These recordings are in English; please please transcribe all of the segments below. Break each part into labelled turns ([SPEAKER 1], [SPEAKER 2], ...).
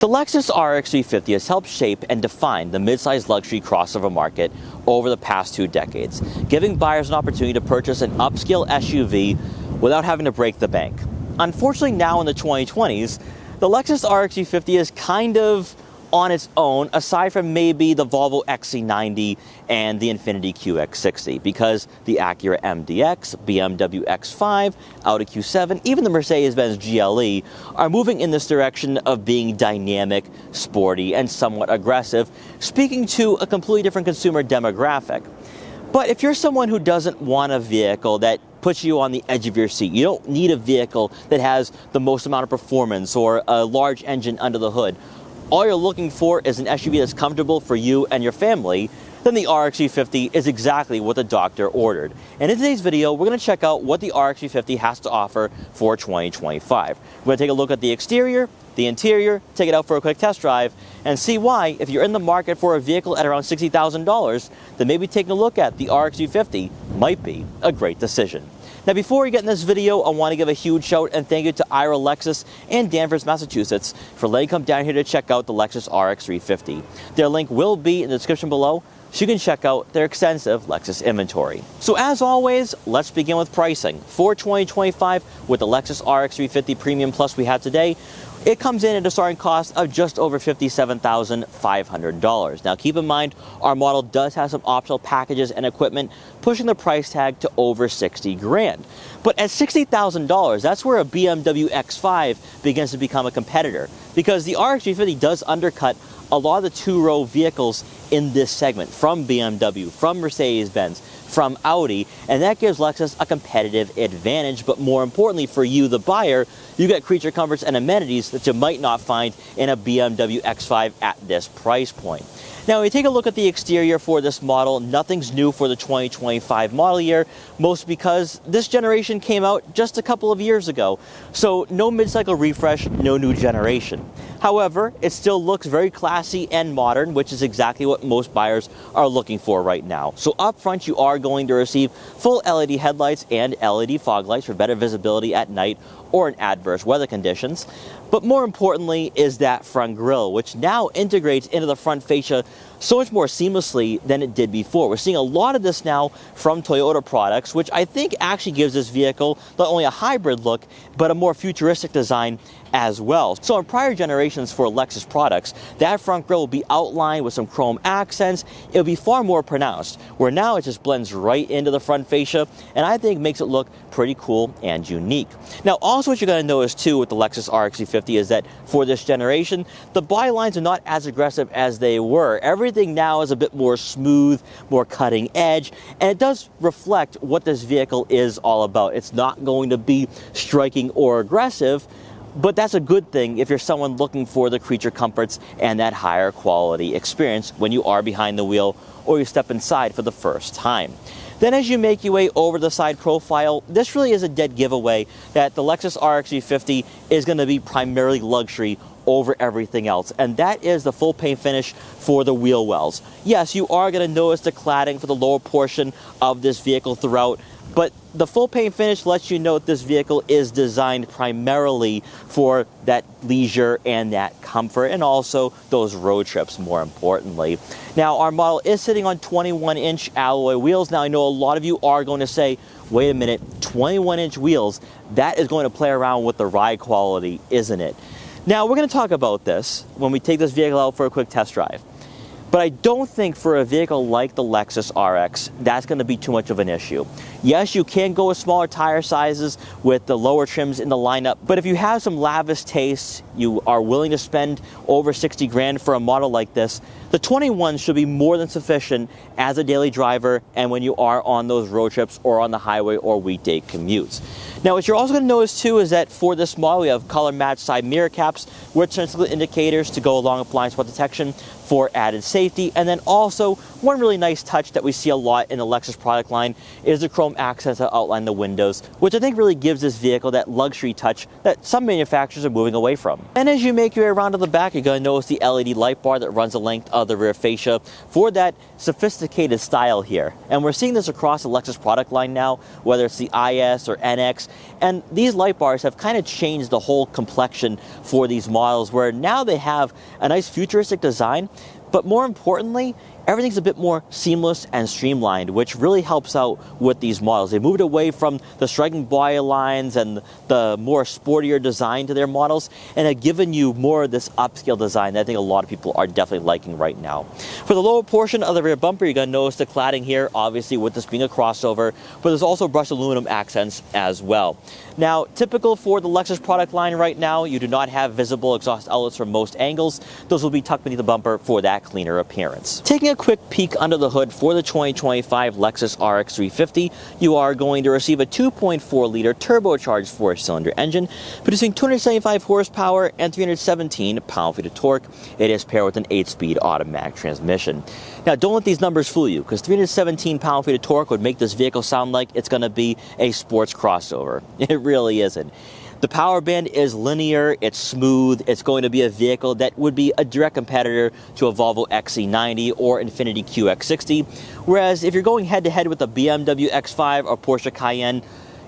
[SPEAKER 1] The Lexus RX 350 has helped shape and define the midsize luxury crossover market over the past 2 decades, giving buyers an opportunity to purchase an upscale SUV without having to break the bank. Unfortunately, now in the 2020s, the Lexus RX 350 is kind of on its own, aside from maybe the Volvo XC90 and the Infiniti QX60, because the Acura MDX, BMW X5, Audi Q7, even the Mercedes-Benz GLE are moving in this direction of being dynamic, sporty, and somewhat aggressive, speaking to a completely different consumer demographic. But if you're someone who doesn't want a vehicle that puts you on the edge of your seat, you don't need a vehicle that has the most amount of performance or a large engine under the hood, all you're looking for is an SUV that's comfortable for you and your family, then the RX 350 is exactly what the doctor ordered. And in today's video, we're going to check out what the RX 350 has to offer for 2025. We're going to take a look at the exterior, the interior, take it out for a quick test drive, and see why, if you're in the market for a vehicle at around $60,000, then maybe taking a look at the RX 350 might be a great decision. Now, before we get in this video, I want to give a huge shout and thank you to Ira Lexus in Danvers, Massachusetts for letting come down here to check out the Lexus RX 350. Their link will be in the description below, so you can check out their extensive Lexus inventory. So as always, let's begin with pricing. For 2025, with the Lexus RX 350 Premium Plus we have today, it comes in at a starting cost of just over $57,500. Now keep in mind, our model does have some optional packages and equipment, pushing the price tag to over 60 grand. But at $60,000, that's where a BMW X5 begins to become a competitor, because the RX 350 does undercut a lot of the two-row vehicles in this segment, from BMW, from Mercedes-Benz, from Audi, and that gives Lexus a competitive advantage. But more importantly for you, the buyer, you get creature comforts and amenities that you might not find in a BMW X5 at this price point. Now, when we take a look at the exterior for this model, nothing's new for the 2025 model year, most because this generation came out just a couple of years ago. So no mid-cycle refresh, no new generation. However, it still looks very classy and modern, which is exactly what most buyers are looking for right now. So up front, you are going to receive full LED headlights and LED fog lights for better visibility at night or in adverse weather conditions. But more importantly is that front grille, which now integrates into the front fascia so much more seamlessly than it did before. We're seeing a lot of this now from Toyota products, which I think actually gives this vehicle not only a hybrid look, but a more futuristic design as well. So in prior generations for Lexus products, that front grille will be outlined with some chrome accents. It'll be far more pronounced, where now it just blends right into the front fascia, and I think makes it look pretty cool and unique. Now, also what you're going to notice too with the Lexus RX 350 is that for this generation, the body lines are not as aggressive as they were. Everything now is a bit more smooth, more cutting edge, and it does reflect what this vehicle is all about. It's not going to be striking or aggressive, but that's a good thing if you're someone looking for the creature comforts and that higher quality experience when you are behind the wheel or you step inside for the first time. Then as you make your way over the side profile, this really is a dead giveaway that the Lexus RX 350 is going to be primarily luxury over everything else, and that is the full paint finish for the wheel wells. Yes, you are going to notice the cladding for the lower portion of this vehicle throughout, but the full paint finish lets you know that this vehicle is designed primarily for that leisure and that comfort, and also those road trips, more importantly. Now, our model is sitting on 21-inch alloy wheels. Now, I know a lot of you are going to say, wait a minute, 21-inch wheels, that is going to play around with the ride quality, isn't it? Now, we're going to talk about this when we take this vehicle out for a quick test drive. But I don't think for a vehicle like the Lexus RX, that's going to be too much of an issue. Yes, you can go with smaller tire sizes with the lower trims in the lineup, but if you have some lavish tastes, you are willing to spend over 60 grand for a model like this, the 21 should be more than sufficient as a daily driver and when you are on those road trips or on the highway or weekday commutes. Now, what you're also going to notice too is that for this model, we have color matched side mirror caps with turn signal indicators to go along with blind spot detection for added safety. safety. And then also, one really nice touch that we see a lot in the Lexus product line is the chrome accents that outline the windows, which I think really gives this vehicle that luxury touch that some manufacturers are moving away from. And as you make your way around to the back, you're going to notice the LED light bar that runs the length of the rear fascia for that sophisticated style here. And we're seeing this across the Lexus product line now, whether it's the IS or NX. And these light bars have kind of changed the whole complexion for these models, where now they have a nice futuristic design, but more importantly, everything's a bit more seamless and streamlined, which really helps out with these models. They moved away from the striking body lines and the more sportier design to their models, and have given you more of this upscale design that I think a lot of people are definitely liking right now. For the lower portion of the rear bumper, you're going to notice the cladding here, obviously with this being a crossover, but there's also brushed aluminum accents as well. Now, typical for the Lexus product line right now, you do not have visible exhaust outlets from most angles. Those will be tucked beneath the bumper for that cleaner appearance. Taking a quick peek under the hood for the 2025 Lexus RX 350, you are going to receive a 2.4-liter turbocharged 4-cylinder engine, producing 275 horsepower and 317 pound-feet of torque. It is paired with an 8-speed automatic transmission. Now, don't let these numbers fool you, because 317 pound-feet of torque would make this vehicle sound like it's going to be a sports crossover. It really isn't. The power band is linear, it's smooth, it's going to be a vehicle that would be a direct competitor to a Volvo XC90 or Infiniti QX60, whereas if you're going head-to-head with a BMW X5 or Porsche Cayenne,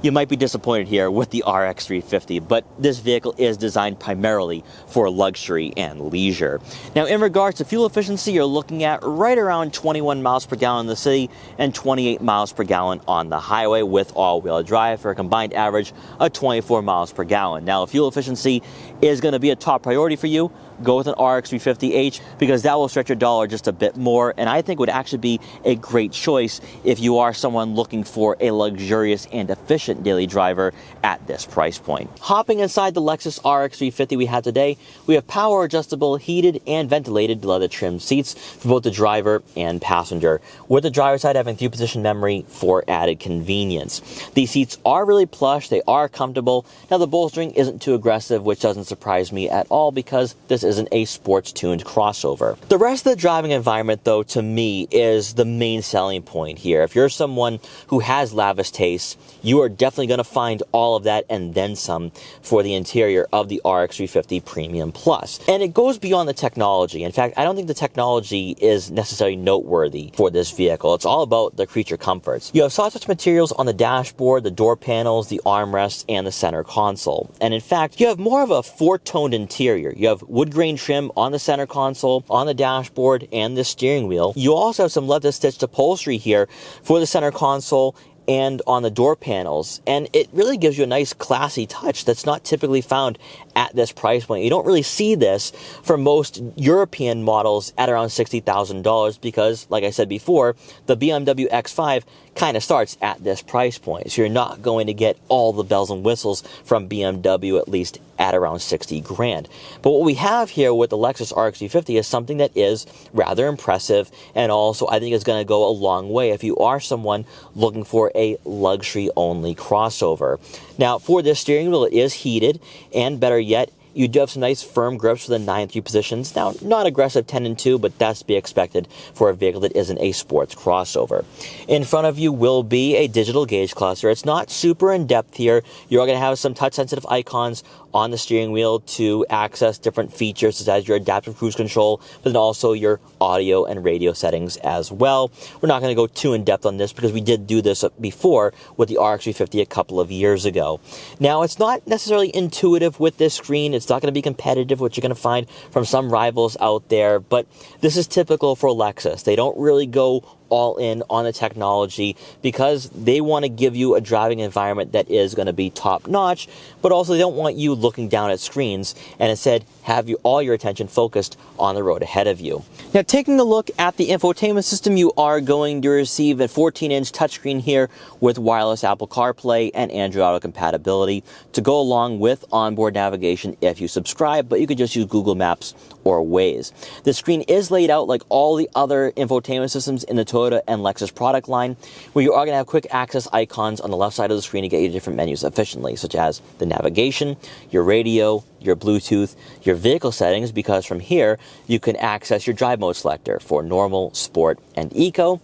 [SPEAKER 1] you might be disappointed here with the RX 350, but this vehicle is designed primarily for luxury and leisure. Now, in regards to fuel efficiency, you're looking at right around 21 miles per gallon in the city and 28 miles per gallon on the highway with all-wheel drive for a combined average of 24 miles per gallon. Now, if fuel efficiency is going to be a top priority for you, go with an RX 350H, because that will stretch your dollar just a bit more, and I think would actually be a great choice if you are someone looking for a luxurious and efficient daily driver at this price point. Hopping inside the Lexus RX 350 we have today, we have power adjustable, heated and ventilated leather trimmed seats for both the driver and passenger, with the driver's side having 3-position memory for added convenience. These seats are really plush, they are comfortable. Now, the bolstering isn't too aggressive, which doesn't surprise me at all, because this isn't a sports-tuned crossover. The rest of the driving environment, though, to me, is the main selling point here. If you're someone who has lavish tastes, you are definitely going to find all of that and then some for the interior of the RX 350 Premium Plus. And it goes beyond the technology. In fact, I don't think the technology is necessarily noteworthy for this vehicle. It's all about the creature comforts. You have soft touch materials on the dashboard, the door panels, the armrests, and the center console. And in fact, you have more of a four-toned interior. You have wood grain trim on the center console, on the dashboard, and the steering wheel. You also have some leather stitched upholstery here for the center console and on the door panels, and it really gives you a nice classy touch that's not typically found at this price point. You don't really see this for most European models at around $60,000, because, like I said before, the BMW X5 kind of starts at this price point, so you're not going to get all the bells and whistles from BMW, at least at around 60 grand. But what we have here with the Lexus RX 350 is something that is rather impressive, and also I think is going to go a long way if you are someone looking for a luxury-only crossover. Now, for this steering wheel, it is heated, and better yet, you do have some nice firm grips for the 9 and 3 positions. Now, not aggressive 10 and 2, but that's to be expected for a vehicle that isn't a sports crossover. In front of you will be a digital gauge cluster. It's not super in-depth here. You're going to have some touch-sensitive icons on the steering wheel to access different features, such as your adaptive cruise control, but then also your audio and radio settings as well. We're not going to go too in-depth on this, because we did do this before with the RX 350 a couple of years ago. Now, it's not necessarily intuitive with this screen. It's not going to be competitive, which you're going to find from some rivals out there, but this is typical for Lexus. They don't really go all in on the technology, because they want to give you a driving environment that is going to be top notch, but also they don't want you looking down at screens, and instead have all your attention focused on the road ahead of you. Now, taking a look at the infotainment system, you are going to receive a 14-inch touchscreen here with wireless Apple CarPlay and Android Auto compatibility to go along with onboard navigation if you subscribe, but you could just use Google Maps or Waze. The screen is laid out like all the other infotainment systems in the Toyota and Lexus product line, where you are going to have quick access icons on the left side of the screen to get you different menus efficiently, such as the navigation, your radio, your Bluetooth, your vehicle settings, because from here you can access your drive mode selector for normal, sport, and eco.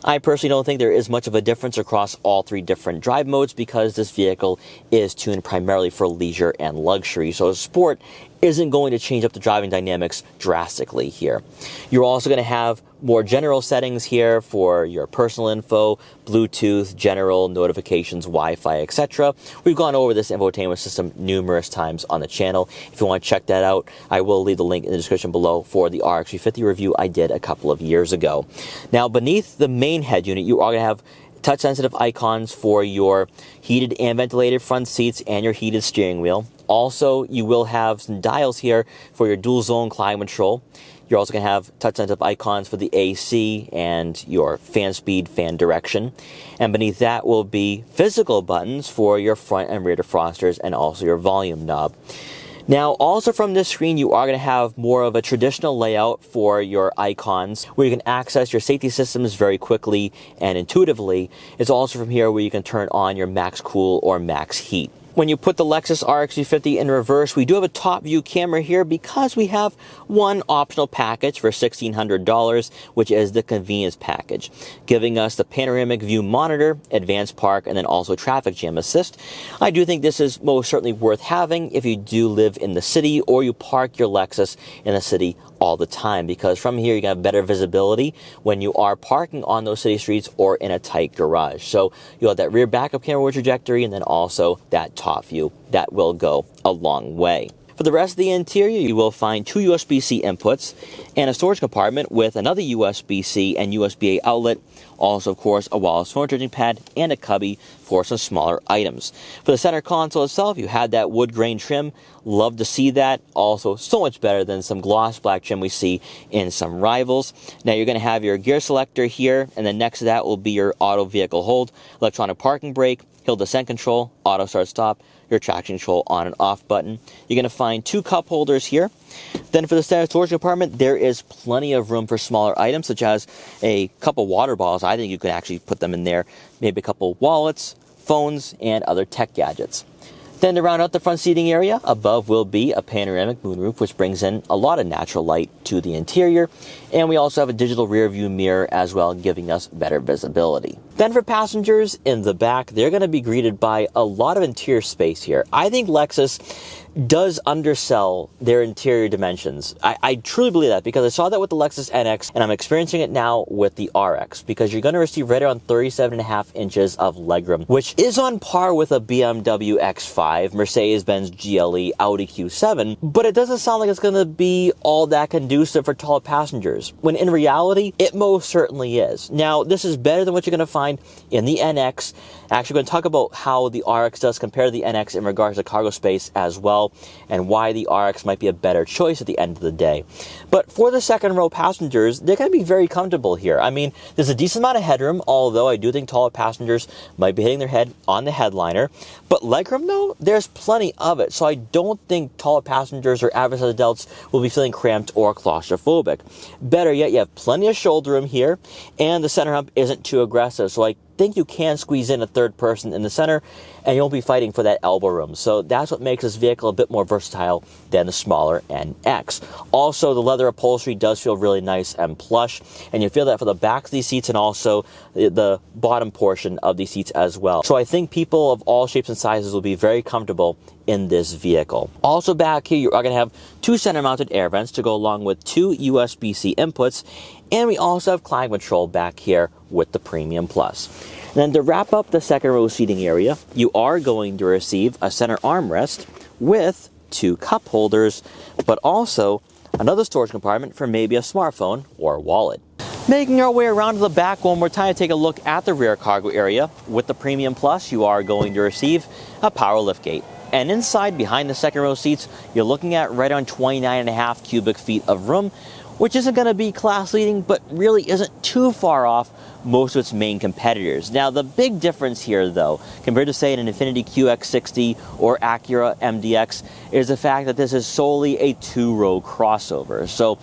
[SPEAKER 1] I personally don't think there is much of a difference across all three different drive modes because this vehicle is tuned primarily for leisure and luxury. So sport isn't going to change up the driving dynamics drastically here. You're also going to have more general settings here for your personal info, Bluetooth, general, notifications, Wi-Fi, etc. We've gone over this infotainment system numerous times on the channel. If you want to check that out, I will leave the link in the description below for the RX 350 review I did a couple of years ago. Now, beneath the main head unit, you are going to have touch-sensitive icons for your heated and ventilated front seats and your heated steering wheel. Also, you will have some dials here for your dual zone climate control. You're also going to have touch-sensitive icons for the AC and your fan speed, fan direction. And beneath that will be physical buttons for your front and rear defrosters and also your volume knob. Now, also from this screen, you are going to have more of a traditional layout for your icons where you can access your safety systems very quickly and intuitively. It's also from here where you can turn on your max cool or max heat. When you put the Lexus RX 350 in reverse, we do have a top view camera here because we have one optional package for $1,600, which is the convenience package, giving us the panoramic view monitor, advanced park, and then also traffic jam assist. I do think this is most certainly worth having if you do live in the city or you park your Lexus in the city all the time, because from here you can have better visibility when you are parking on those city streets or in a tight garage. So you'll have that rear backup camera with trajectory and then also that top view. That will go a long way. For the rest of the interior, you will find two USB-C inputs and a storage compartment with another USB-C and USB-A outlet. Also, of course, a wireless phone charging pad and a cubby for some smaller items. For the center console itself, you had that wood grain trim. Love to see that. Also, so much better than some gloss black trim we see in some rivals. Now, you're going to have your gear selector here, and then next to that will be your auto vehicle hold, electronic parking brake, hill descent control, auto start stop, your traction control on and off button. You're going to find two cup holders here. Then for the standard storage compartment, there is plenty of room for smaller items, such as a couple water bottles. I think you could actually put them in there. Maybe a couple wallets, phones, and other tech gadgets. Then to round out the front seating area, above will be a panoramic moonroof, which brings in a lot of natural light to the interior. And we also have a digital rear view mirror as well, giving us better visibility. Then for passengers in the back, they're going to be greeted by a lot of interior space here. I think Lexus does undersell their interior dimensions. I truly believe that because I saw that with the Lexus NX and I'm experiencing it now with the RX, because you're going to receive right around 37.5 inches of legroom, which is on par with a BMW X5, Mercedes-Benz GLE, Audi Q7, but it doesn't sound like it's going to be all that conducive for tall passengers, when in reality, it most certainly is. Now, this is better than what you're going to find in the NX. Actually, we're going to talk about how the RX does compare to the NX in regards to cargo space as well, and why the RX might be a better choice at the end of the day. But for the second row passengers, they're going to be very comfortable here. I mean, there's a decent amount of headroom, although I do think taller passengers might be hitting their head on the headliner. But legroom, though, there's plenty of it, so I don't think taller passengers or average adults will be feeling cramped or claustrophobic. Better yet, you have plenty of shoulder room here, and the center hump isn't too aggressive, so I think you can squeeze in a third person in the center and you won't be fighting for that elbow room. So that's what makes this vehicle a bit more versatile than the smaller NX. Also, the leather upholstery does feel really nice and plush, and you feel that for the back of these seats and also the bottom portion of these seats as well. So I think people of all shapes and sizes will be very comfortable in this vehicle. Also back here, you are going to have two center mounted air vents to go along with two USB-C inputs, and we also have climate control back here with the Premium Plus. And then to wrap up the second row seating area, you are going to receive a center armrest with two cup holders, but also another storage compartment for maybe a smartphone or wallet. Making our way around to the back one more time to take a look at the rear cargo area. With the Premium Plus, you are going to receive a power liftgate. And inside, behind the second row seats, you're looking at right on 29.5 cubic feet of room, which isn't going to be class leading, but really isn't too far off most of its main competitors. Now, the big difference here, though, compared to, say, an Infiniti QX60 or Acura MDX, is the fact that this is solely a two-row crossover. So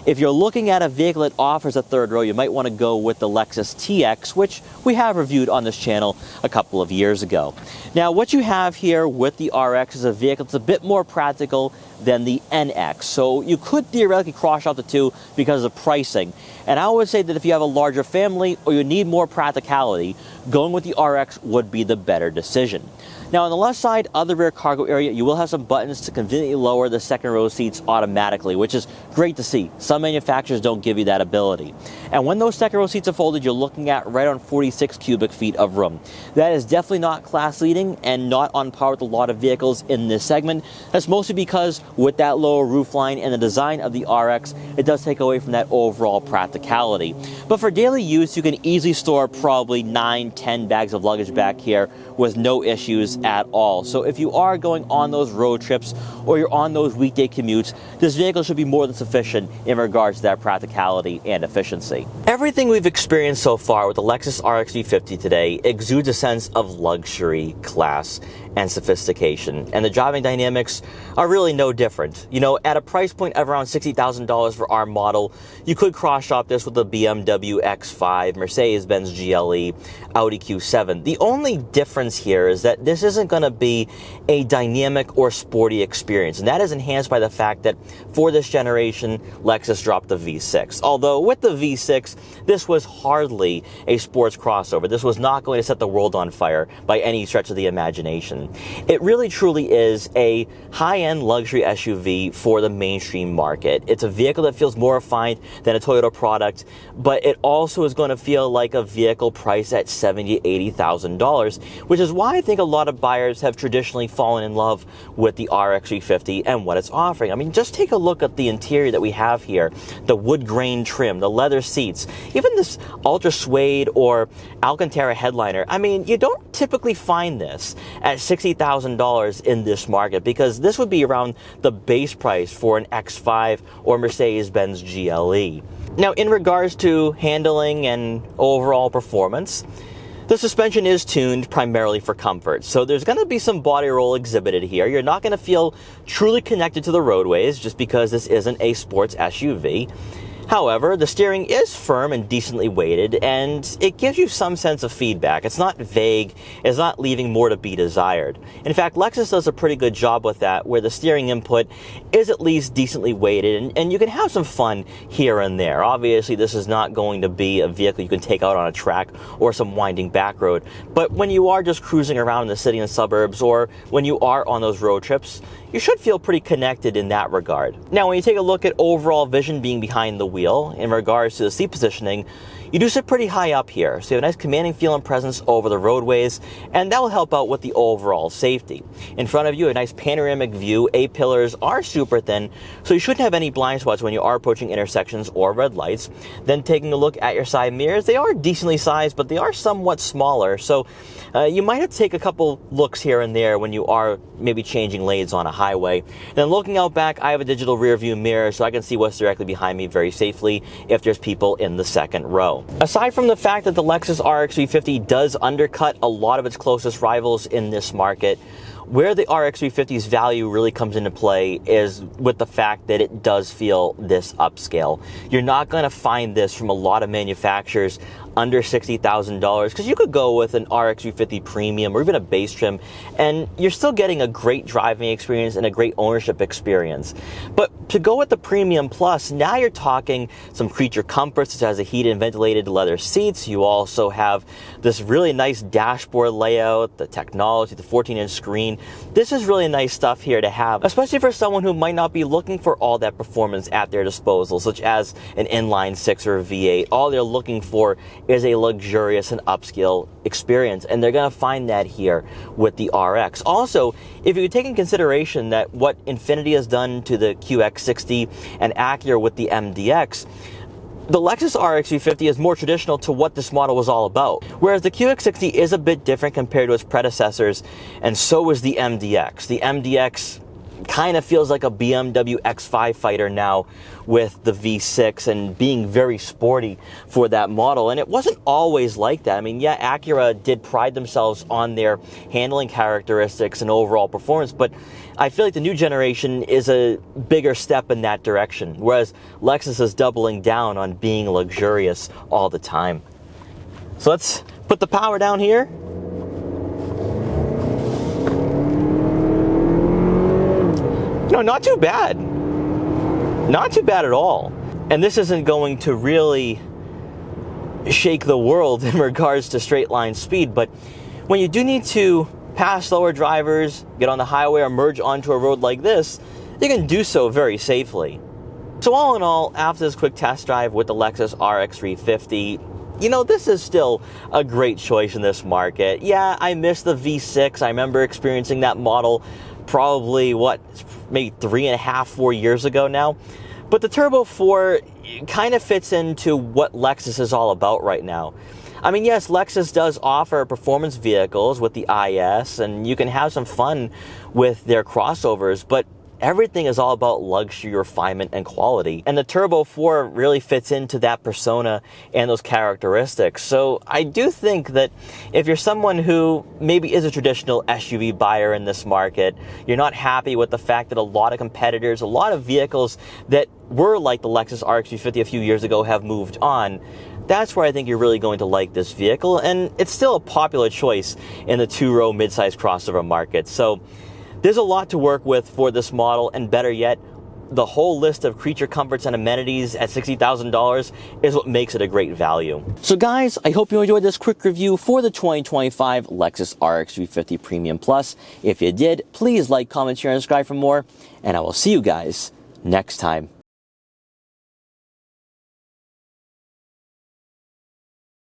[SPEAKER 1] if you're looking at a vehicle that offers a third row, you might want to go with the Lexus TX, which we have reviewed on this channel a couple of years ago. Now, what you have here with the RX is a vehicle that's a bit more practical than the NX. So you could theoretically cross out the two because of pricing. And I would say that if you have a larger family or you need more practicality, going with the RX would be the better decision. Now, on the left side of the rear cargo area, you will have some buttons to conveniently lower the second row seats automatically, which is great to see. Some manufacturers don't give you that ability. And when those second row seats are folded, you're looking at right on 46 cubic feet of room. That is definitely not class leading and not on par with a lot of vehicles in this segment. That's mostly because with that lower roofline and the design of the RX, it does take away from that overall practicality. But for daily use, you can easily store probably 9-10 bags of luggage back here with no issues at all. So if you are going on those road trips or you're on those weekday commutes, this vehicle should be more than sufficient in regards to that practicality and efficiency. Everything we've experienced so far with the Lexus RX V50 today exudes a sense of luxury, class, and sophistication, and the driving dynamics are really no different. You know, at a price point of around $60,000 for our model, you could cross-shop this with the BMW X5, Mercedes-Benz GLE, Audi Q7. The only difference here is that this isn't going to be a dynamic or sporty experience, and that is enhanced by the fact that for this generation, Lexus dropped the V6. Although with the V6, this was hardly a sports crossover. This was not going to set the world on fire by any stretch of the imagination. It really truly is a high-end luxury SUV for the mainstream market. It's a vehicle that feels more refined than a Toyota product, but it also is going to feel like a vehicle priced at $70,000, $80,000, which is why I think a lot of buyers have traditionally fallen in love with the RX 350 and what it's offering. I mean, just take a look at the interior that we have here, the wood grain trim, the leather seats, even this ultra suede or Alcantara headliner. I mean, you don't typically find this at $60,000 in this market, because this would be around the base price for an X5 or Mercedes-Benz GLE. Now, in regards to handling and overall performance, the suspension is tuned primarily for comfort, so there's going to be some body roll exhibited here. You're not going to feel truly connected to the roadways just because this isn't a sports SUV. However, the steering is firm and decently weighted, and it gives you some sense of feedback. It's not vague, it's not leaving more to be desired. In fact, Lexus does a pretty good job with that, where the steering input is at least decently weighted, and you can have some fun here and there. Obviously, this is not going to be a vehicle you can take out on a track or some winding back road, but when you are just cruising around in the city and suburbs, or when you are on those road trips, you should feel pretty connected in that regard. Now, when you take a look at overall vision being behind the wheel, in regards to the seat positioning, you do sit pretty high up here, so you have a nice commanding feel and presence over the roadways, and that will help out with the overall safety. In front of you, a nice panoramic view. A-pillars are super thin, so you shouldn't have any blind spots when you are approaching intersections or red lights. Then taking a look at your side mirrors, they are decently sized, but they are somewhat smaller, so you might have to take a couple looks here and there when you are maybe changing lanes on a highway. And then looking out back, I have a digital rear view mirror, so I can see what's directly behind me very safely if there's people in the second row. Aside from the fact that the Lexus RX 350 does undercut a lot of its closest rivals in this market, where the RX 350's value really comes into play is with the fact that it does feel this upscale. You're not going to find this from a lot of manufacturers under $60,000, because you could go with an RX 350 Premium or even a base trim, and you're still getting a great driving experience and a great ownership experience. But to go with the Premium Plus, now you're talking some creature comforts, such as the heated and ventilated leather seats. You also have this really nice dashboard layout, the technology, the 14-inch screen. This is really nice stuff here to have, especially for someone who might not be looking for all that performance at their disposal, such as an inline 6 or a V8. All they're looking for is a luxurious and upscale experience, and they're going to find that here with the RX. Also, if you take in consideration that what Infiniti has done to the QX60 and Acura with the MDX, the Lexus RX 350 is more traditional to what this model was all about, whereas the QX60 is a bit different compared to its predecessors, and so is the MDX. The MDX kind of feels like a BMW X5 fighter now with the V6 and being very sporty for that model. And it wasn't always like that. I mean, yeah, Acura did pride themselves on their handling characteristics and overall performance, but I feel like the new generation is a bigger step in that direction, whereas Lexus is doubling down on being luxurious all the time. So let's put the power down here. No, not too bad. Not too bad at all. And this isn't going to really shake the world in regards to straight line speed, but when you do need to pass slower drivers, get on the highway, or merge onto a road like this, you can do so very safely. So all in all, after this quick test drive with the Lexus RX 350, you know, this is still a great choice in this market. Yeah, I miss the V6. I remember experiencing that model probably, maybe 3.5, 4 years ago now. But the Turbo 4 kind of fits into what Lexus is all about right now. I mean, yes, Lexus does offer performance vehicles with the IS, and you can have some fun with their crossovers, but everything is all about luxury, refinement, and quality. And the Turbo 4 really fits into that persona and those characteristics. So I do think that if you're someone who maybe is a traditional SUV buyer in this market, you're not happy with the fact that a lot of competitors, a lot of vehicles that were like the Lexus RX 350 a few years ago have moved on, that's where I think you're really going to like this vehicle. And it's still a popular choice in the two-row midsize crossover market. So there's a lot to work with for this model, and better yet, the whole list of creature comforts and amenities at $60,000 is what makes it a great value. So guys, I hope you enjoyed this quick review for the 2025 Lexus RX 350 Premium Plus. If you did, please like, comment, share, and subscribe for more, and I will see you guys next time.